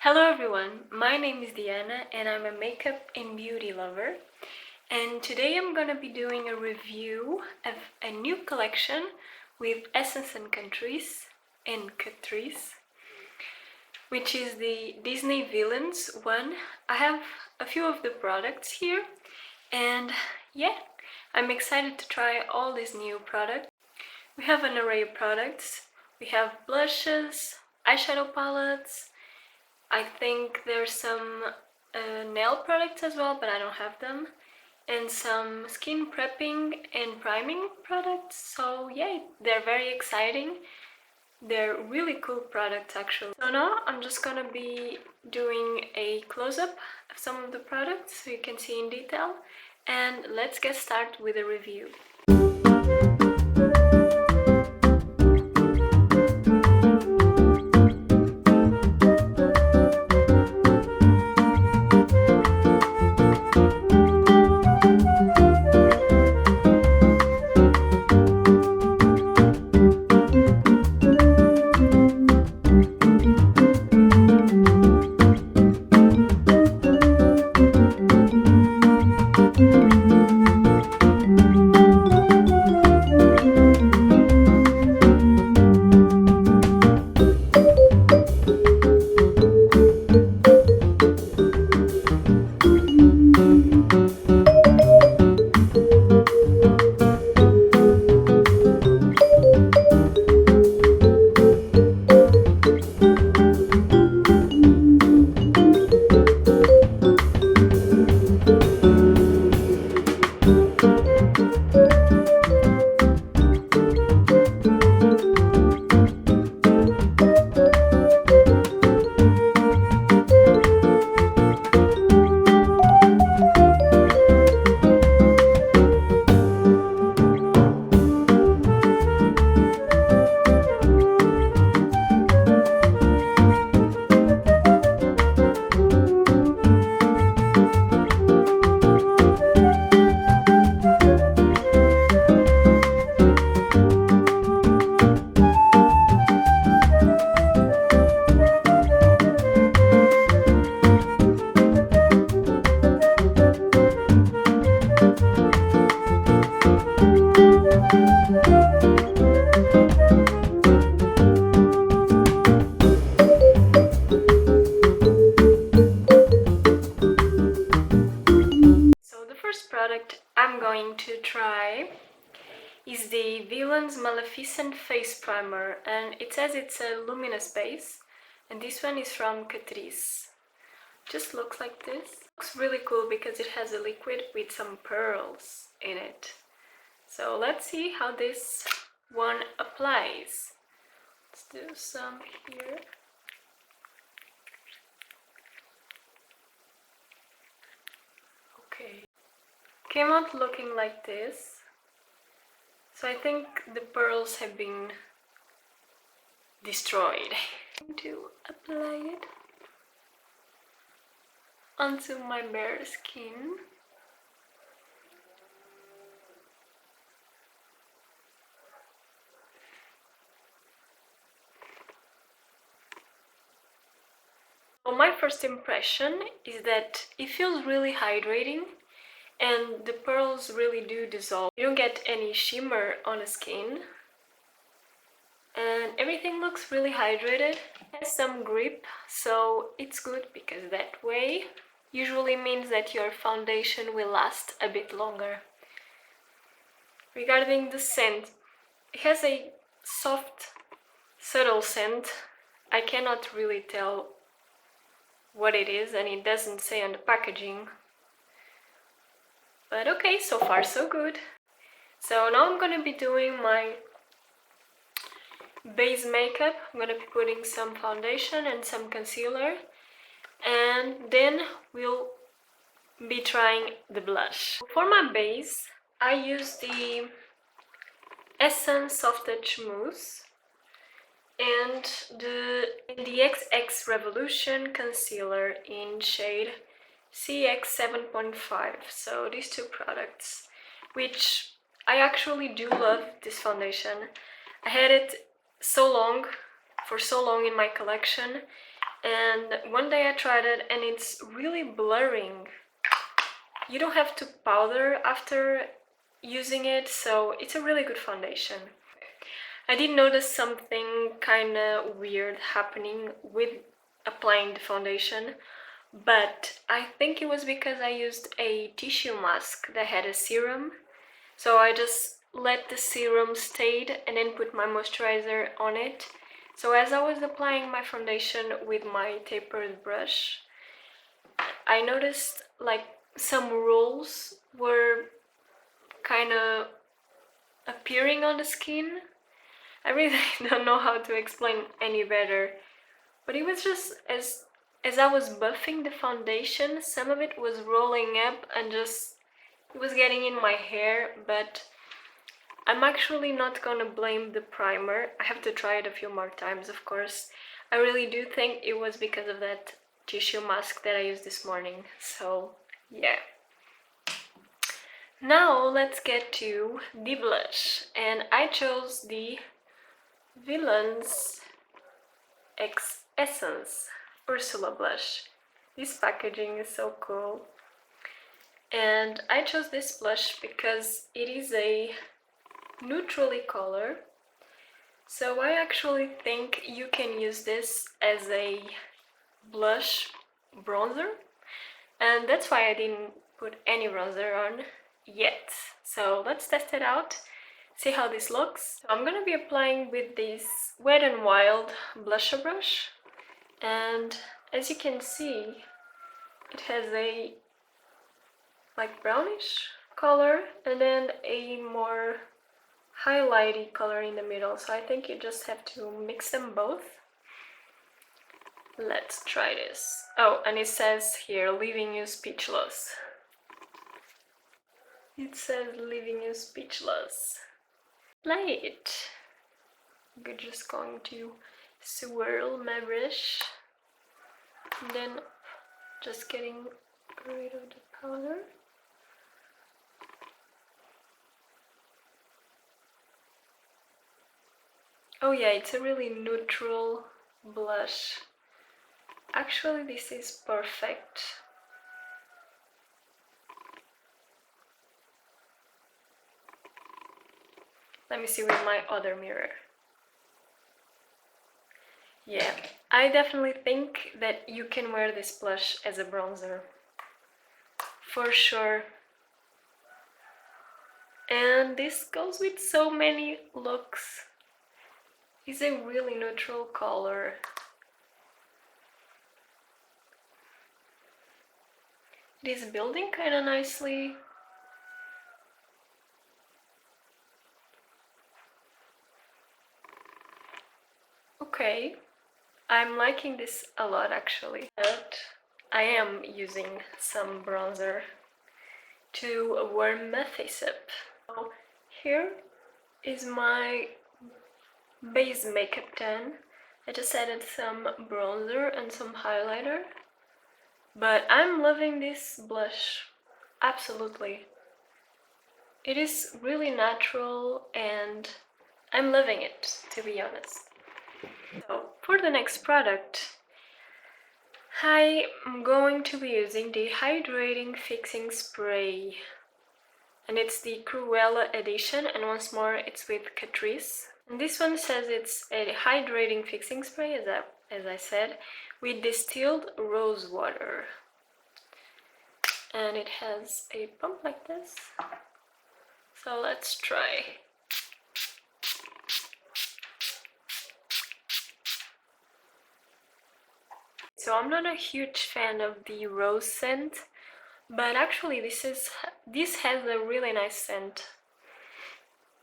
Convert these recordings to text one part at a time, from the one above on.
Hello everyone, my name is Diana and I'm a makeup and beauty lover, and today I'm gonna be doing a review of a new collection with Essence and Catrice, which is the Disney Villains one. I have a few of the products here and yeah, I'm excited to try all these new products. We have an array of products. We have blushes, eyeshadow palettes. I think there's some nail products as well, but I don't have them, and some skin prepping and priming products. So yeah, they're very exciting. They're really cool products actually. So now I'm just gonna be doing a close-up of some of the products so you can see in detail, and let's get started with a review. Product I'm going to try is the Villains Maleficent Face Primer, and it says it's a luminous base, and this one is from Catrice. Just looks like this. Looks really cool because it has a liquid with some pearls in it. So let's see how this one applies. Let's do some here. Okay. Came out looking like this. So I think the pearls have been destroyed. I'm going to apply it onto my bare skin. So my first impression is that it feels really hydrating, and the pearls really do dissolve. You don't get any shimmer on the skin, and everything looks really hydrated. It has some grip, so it's good because that way usually means that your foundation will last a bit longer. Regarding the scent, it has a soft, subtle scent. I cannot really tell what it is, and it doesn't say on the packaging. But okay, so far so good. So now I'm gonna be doing my base makeup. I'm gonna be putting some foundation and some concealer, and then we'll be trying the blush. For my base, I use the Essence Soft Touch Mousse and the XX Revolution Concealer in shade CX 7.5. So these two products, which I actually do love this foundation. I had it for so long in my collection, and one day I tried it and it's really blurring. You don't have to powder after using it, so it's a really good foundation. I did notice something kinda weird happening with applying the foundation, but I think it was because I used a tissue mask that had a serum. So I just let the serum stay and then put my moisturizer on it. So as I was applying my foundation with my tapered brush, I noticed like some rolls were kind of appearing on the skin. I really don't know how to explain any better, but it was just as I was buffing the foundation, some of it was rolling up and just it was getting in my hair, but I'm actually not gonna blame the primer. I have to try it a few more times, of course. I really do think it was because of that tissue mask that I used this morning, so yeah. Now let's get to the blush, and I chose the Villains X Essence Ursula blush. This packaging is so cool. And I chose this blush because it is a neutrally color. So I actually think you can use this as a blush bronzer. And that's why I didn't put any bronzer on yet. So let's test it out, see how this looks. I'm gonna be applying with this Wet n Wild blusher brush. And as you can see, it has a like brownish color and then a more highlighty color in the middle, so I think you just have to mix them both. Let's try this. Oh, and it says here, leaving you speechless. It says leaving you speechless. Play it. We're just going to swirl my brush and then just getting rid of the powder. Oh yeah, it's a really neutral blush. Actually, this is perfect. Let me see with my other mirror. Yeah, I definitely think that you can wear this blush as a bronzer. For sure. And this goes with so many looks. It's a really neutral color. It is building kind of nicely. Okay, I'm liking this a lot actually. But I am using some bronzer to warm my face up. So here is my base makeup done. I just added some bronzer and some highlighter. But I'm loving this blush, absolutely. It is really natural and I'm loving it, to be honest. So, for the next product, I am going to be using the Hydrating Fixing Spray. And it's the Cruella edition, and once more it's with Catrice. And this one says it's a Hydrating Fixing Spray, as I said, with distilled rose water. And it has a pump like this. So let's try. So I'm not a huge fan of the rose scent, but actually this has a really nice scent.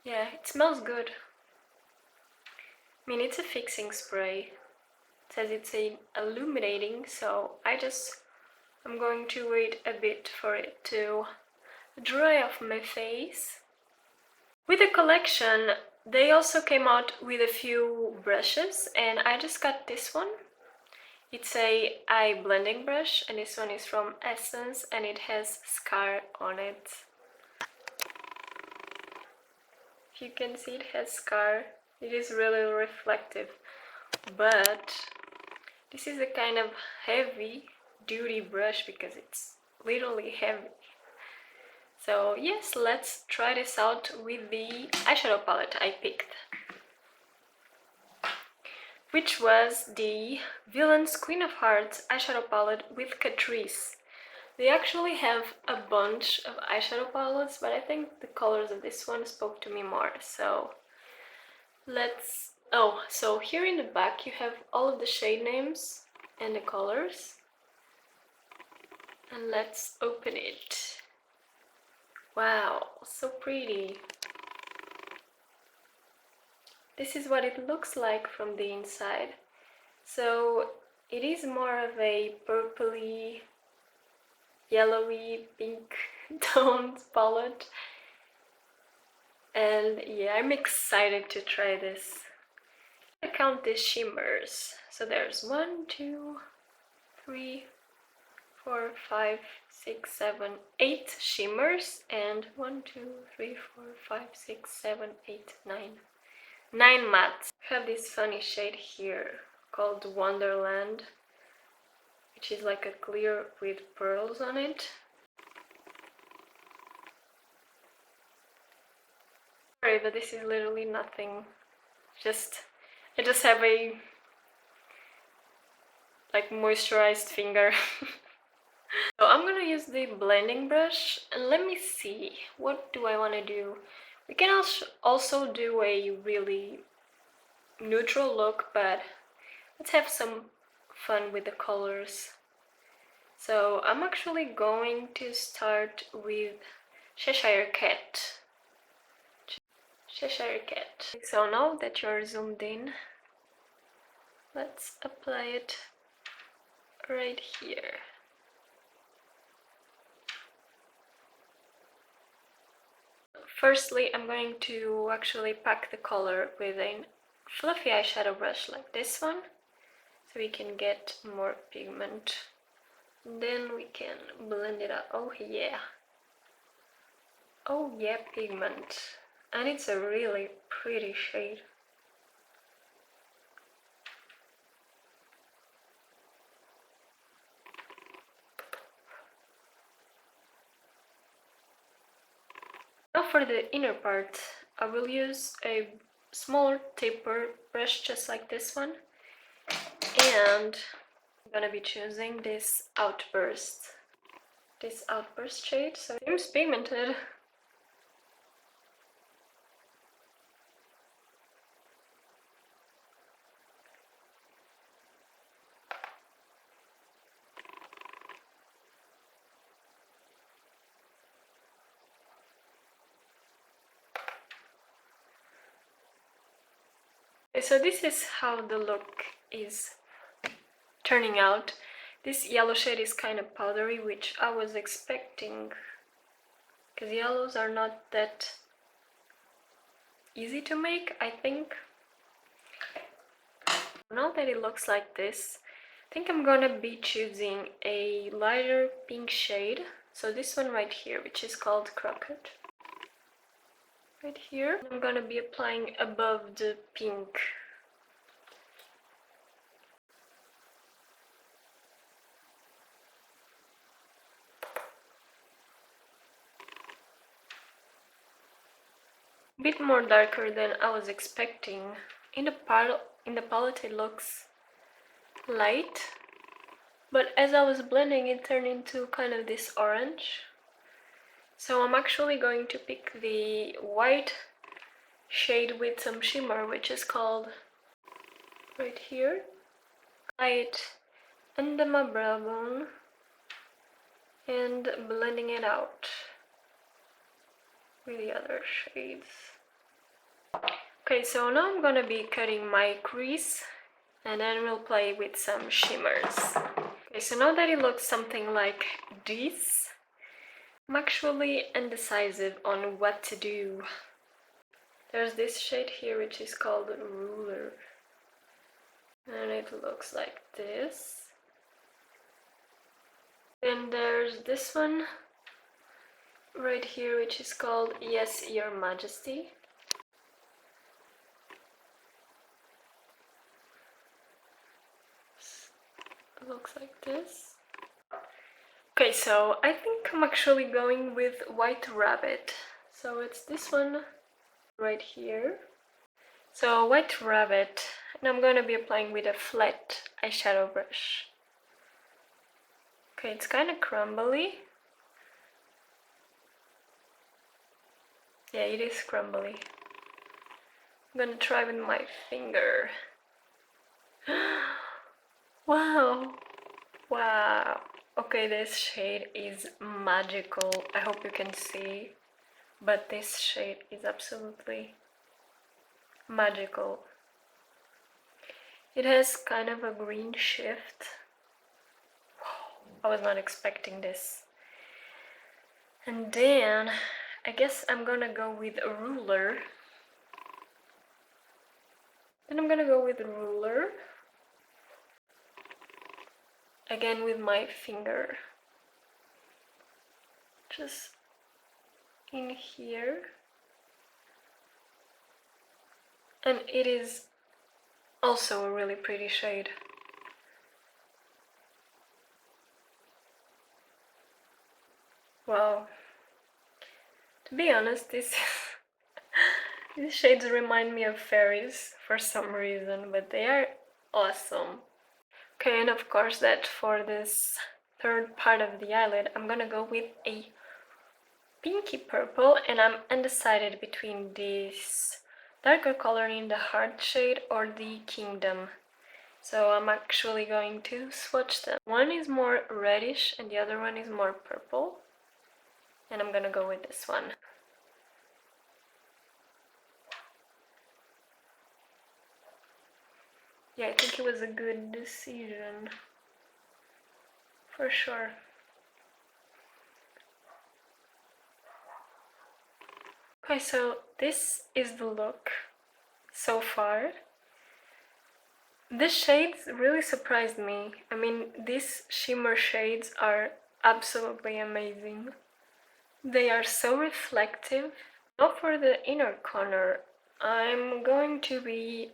Yeah, it smells good. I mean, it's a fixing spray. It says it's a illuminating, so I'm going to wait a bit for it to dry off my face. With the collection, they also came out with a few brushes, and I just got this one. It's a eye blending brush, and this one is from Essence, and it has scar on it. If you can see, it has scar. It is really reflective, but This is a kind of heavy duty brush because it's literally heavy. So yes, let's try this out with the eyeshadow palette I picked, which was the Villain's Queen of Hearts eyeshadow palette with Catrice. They actually have a bunch of eyeshadow palettes, but I think the colors of this one spoke to me more, so let's... Oh, so here in the back you have all of the shade names and the colors. And let's open it. Wow, so pretty. This is what it looks like from the inside. So it is more of a purpley, yellowy, pink toned palette. And yeah, I'm excited to try this. I count the shimmers. So there's 1, 2, 3, 4, 5, 6, 7, 8 shimmers, and 1, 2, 3, 4, 5, 6, 7, 8, 9. 9 mattes. I have this funny shade here called Wonderland, which is like a clear with pearls on it. Sorry, but this is literally nothing. I just have a like moisturized finger. So I'm gonna use the blending brush and let me see, what do I want to do? We can also do a really neutral look, but let's have some fun with the colors. So I'm actually going to start with Cheshire Cat. Cheshire Cat. So now that you're zoomed in, let's apply it right here. Firstly, I'm going to actually pack the color with a fluffy eyeshadow brush like this one, so we can get more pigment. Then we can blend it out. Oh yeah! Oh yeah, pigment! And it's a really pretty shade. Now for the inner part, I will use a small taper brush just like this one, and I'm gonna be choosing this outburst shade, so it seems pigmented. Okay, so this is how the look is turning out. This yellow shade is kind of powdery, which I was expecting, because yellows are not that easy to make, I think. Now that it looks like this, I think I'm gonna be choosing a lighter pink shade. So this one right here, which is called Crockett. Right here. I'm gonna be applying above the pink. A bit more darker than I was expecting. In the palette it looks light, but as I was blending it turned into kind of this orange. So I'm actually going to pick the white shade with some shimmer, which is called right here. Apply it under my brow bone and blending it out with the other shades. Okay, so now I'm gonna be cutting my crease and then we'll play with some shimmers. Okay, so now that it looks something like this, I'm actually indecisive on what to do. There's this shade here which is called Ruler, and it looks like this. Then there's this one right here which is called Yes, Your Majesty. It looks like this. Okay, so I think I'm actually going with White Rabbit. So it's this one right here. So White Rabbit, and I'm gonna be applying with a flat eyeshadow brush. Okay, it's kind of crumbly. Yeah, it is crumbly. I'm gonna try with my finger. Wow! Wow! Okay, this shade is magical. I hope you can see, but this shade is absolutely magical. It has kind of a green shift. I was not expecting this. And then I guess I'm gonna go with a ruler. Then I'm gonna go with a ruler. Again with my finger. Just in here. And it is also a really pretty shade. Wow. To be honest, these shades remind me of fairies for some reason, but they are awesome. Okay, and of course that for this third part of the eyelid, I'm gonna go with a pinky purple, and I'm undecided between this darker color in the heart shade or the Kingdom. So I'm actually going to swatch them. One is more reddish and the other one is more purple. And I'm gonna go with this one. Yeah, I think it was a good decision. For sure. Okay, so this is the look so far. This shades really surprised me. I mean, these shimmer shades are absolutely amazing. They are so reflective. Now for the inner corner, I'm going to be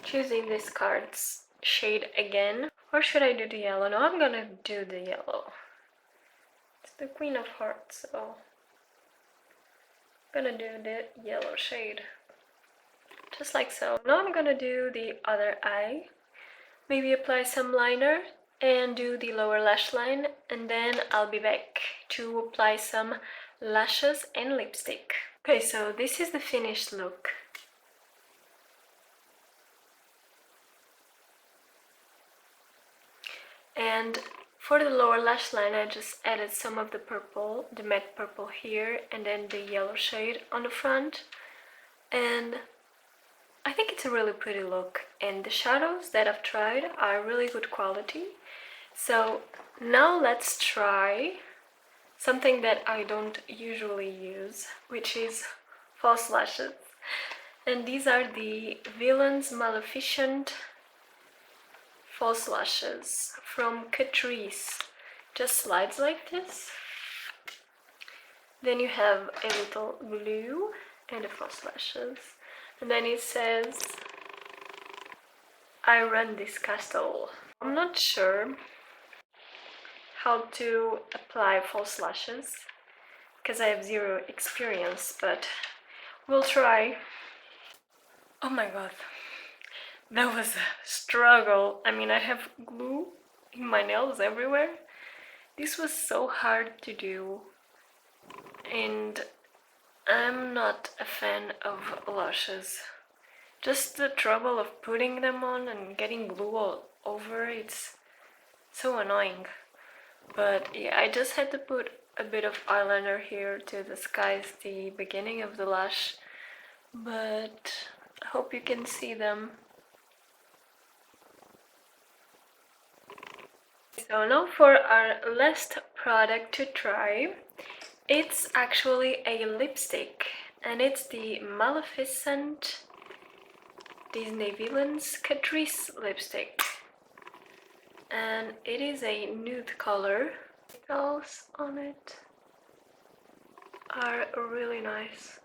choosing this card's shade again. Or should I do the yellow? No, I'm gonna do the yellow. It's the Queen of Hearts, so I'm gonna do the yellow shade. Just like so. Now I'm gonna do the other eye. Maybe apply some liner and do the lower lash line, and then I'll be back to apply some lashes and lipstick. Okay, so this is the finished look. And for the lower lash line, I just added some of the purple, the matte purple here, and then the yellow shade on the front. And I think it's a really pretty look, and the shadows that I've tried are really good quality. So now let's try something that I don't usually use, which is false lashes. And these are the Villains Maleficent false lashes from Catrice. Just slides like this. Then you have a little glue and the false lashes. And then it says, I run this castle. I'm not sure how to apply false lashes because I have zero experience, but we'll try. Oh my god, that was a struggle. I mean, I have glue in my nails everywhere. This was so hard to do, and I'm not a fan of lashes. Just the trouble of putting them on and getting glue all over, it's so annoying. But yeah, I just had to put a bit of eyeliner here to disguise the beginning of the lash, but I hope you can see them. So now for our last product to try. It's actually a lipstick, and it's the Maleficent Disney Villains Catrice lipstick. And it is a nude color. The details on it are really nice.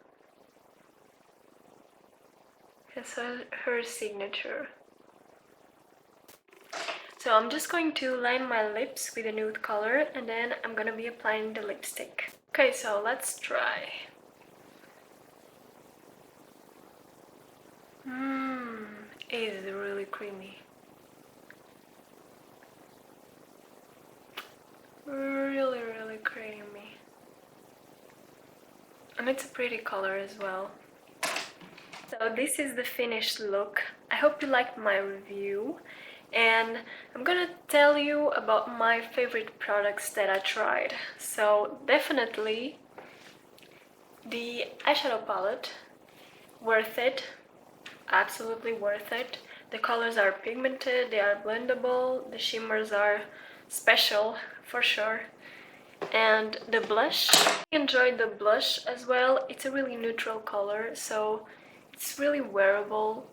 It's her signature. So I'm just going to line my lips with a nude color and then I'm gonna be applying the lipstick. Okay, so let's try. It is really creamy. Really, really creamy. And it's a pretty color as well. So this is the finished look. I hope you liked my review. And I'm gonna tell you about my favorite products that I tried. So definitely the eyeshadow palette, worth it, absolutely worth it. The colors are pigmented, they are blendable, the shimmers are special for sure. And the blush, I enjoyed the blush as well. It's a really neutral color, so it's really wearable,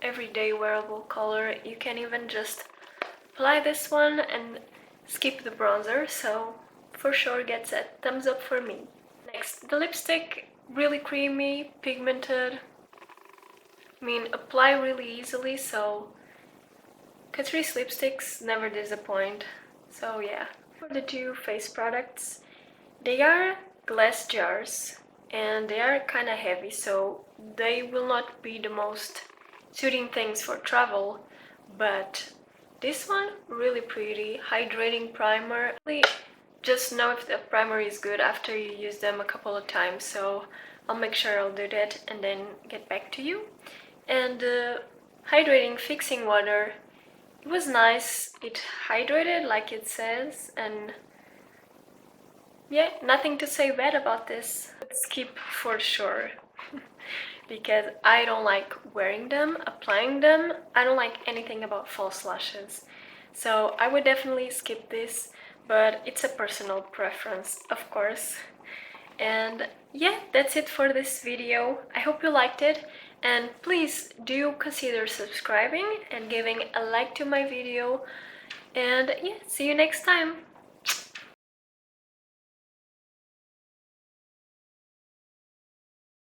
everyday wearable color. You can even just apply this one and skip the bronzer, so for sure gets a thumbs up for me. Next, the lipstick, really creamy, pigmented. I mean, apply really easily, so Catrice lipsticks never disappoint. So yeah. For the two face products, they are glass jars and they are kind of heavy, so they will not be the most suiting things for travel, but this one, really pretty, hydrating primer. Really just know if the primer is good after you use them a couple of times, so I'll make sure I'll do that and then get back to you. And hydrating fixing water, it was nice, it hydrated like it says, and yeah, nothing to say bad about this. Skip for sure. Because I don't like wearing them, applying them. I don't like anything about false lashes. So I would definitely skip this, but it's a personal preference, of course. And yeah, that's it for this video. I hope you liked it, and please do consider subscribing and giving a like to my video. And yeah, see you next time.